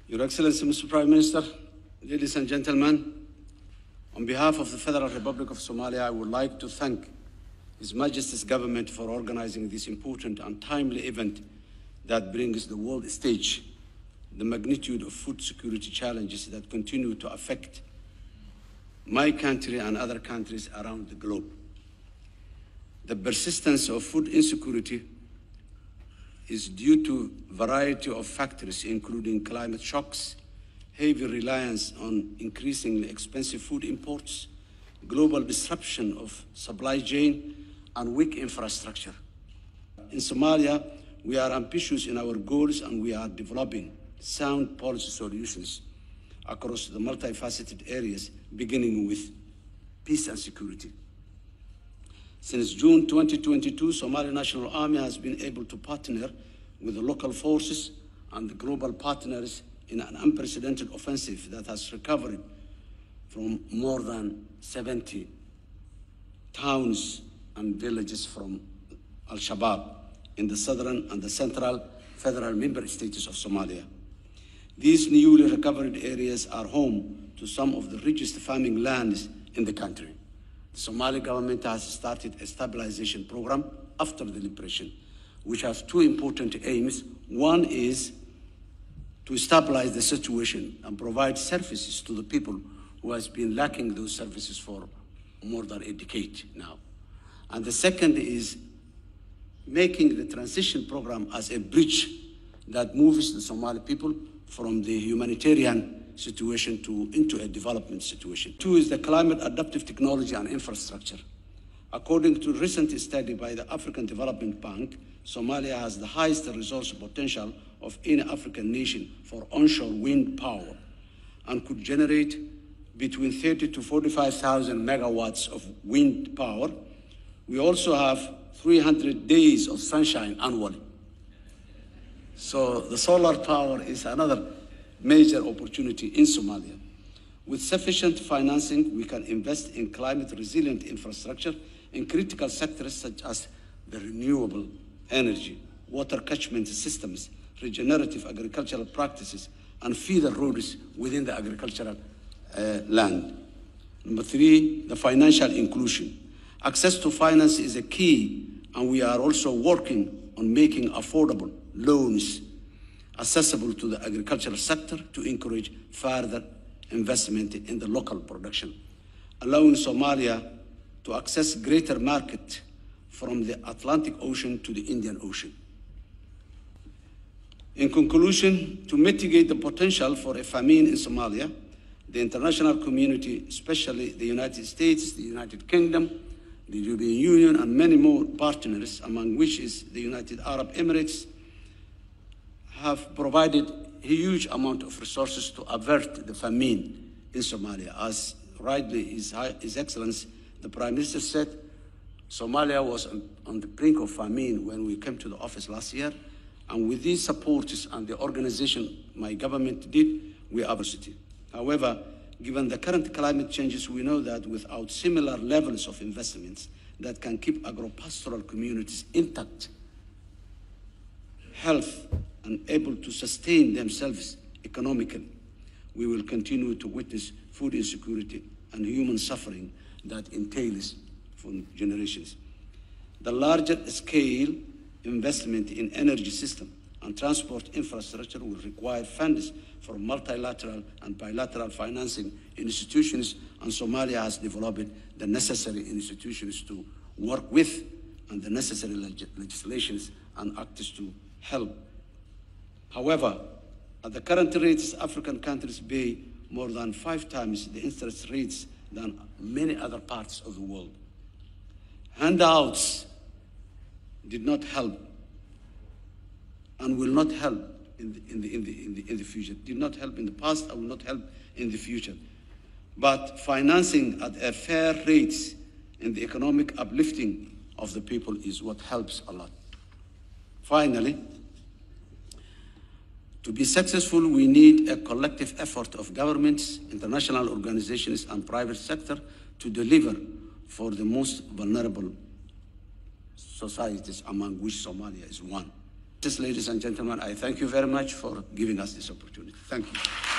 Your Excellency, Mr. Prime Minister, ladies and gentlemen, on behalf of the Federal Republic of Somalia, I would like to thank His Majesty's government for organizing this important and timely event that brings the world stage the magnitude of food security challenges that continue to affect my country and other countries around the globe. The persistence of food insecurity is due to a variety of factors, including climate shocks, heavy reliance on increasingly expensive food imports, global disruption of supply chain, and weak infrastructure. In Somalia, we are ambitious in our goals and we are developing sound policy solutions across the multifaceted areas, beginning with peace and security. Since June 2022, Somali National Army has been able to partner with the local forces and the global partners in an unprecedented offensive that has recovered from more than 70 towns and villages from Al-Shabaab in the southern and the central federal member states of Somalia. These newly recovered areas are home to some of the richest farming lands in the country. The Somali government has started a stabilization program after the liberation, which has two important aims. One is to stabilize the situation and provide services to the people who has been lacking those services for more than a decade now. And the second is making the transition program as a bridge that moves the Somali people from the humanitarian situation into a development situation. Two is the climate adaptive technology and infrastructure. According to a recent study by the African Development Bank, Somalia has the highest resource potential of any African nation for onshore wind power and could generate between 30 to 45,000 megawatts of wind power. We also have 300 days of sunshine annually. So the solar power is another major opportunity in Somalia. With sufficient financing, we can invest in climate-resilient infrastructure in critical sectors such as the renewable energy, water catchment systems, regenerative agricultural practices, and feeder roads within the agricultural land. Number three, the financial inclusion. Access to finance is a key, and we are also working on making affordable loans accessible to the agricultural sector to encourage further investment in the local production, allowing Somalia to access greater market from the Atlantic Ocean to the Indian Ocean. In conclusion, to mitigate the potential for a famine in Somalia, the international community, especially the United States, the United Kingdom, the European Union, and many more partners, among which is the United Arab Emirates, have provided a huge amount of resources to avert the famine in Somalia. As rightly His Excellency, the Prime Minister said, Somalia was on the brink of famine when we came to the office last year, and with these supports and the organization my government did, we are positive. However, given the current climate changes, we know that without similar levels of investments that can keep agro-pastoral communities intact, health, and able to sustain themselves economically, we will continue to witness food insecurity and human suffering that entails for generations. The larger scale investment in energy system and transport infrastructure will require funds for multilateral and bilateral financing institutions, and Somalia has developed the necessary institutions to work with and the necessary legislations and acts to help. However, at the current rates, African countries pay more than 5 times the interest rates than many other parts of the world. Handouts did not help and will not help in the future. Did not help in the past and will not help in the future. But financing at a fair rate in the economic uplifting of the people is what helps a lot. Finally, to be successful, we need a collective effort of governments, international organizations, and private sector to deliver for the most vulnerable societies, among which Somalia is one. Ladies and gentlemen, I thank you very much for giving us this opportunity. Thank you.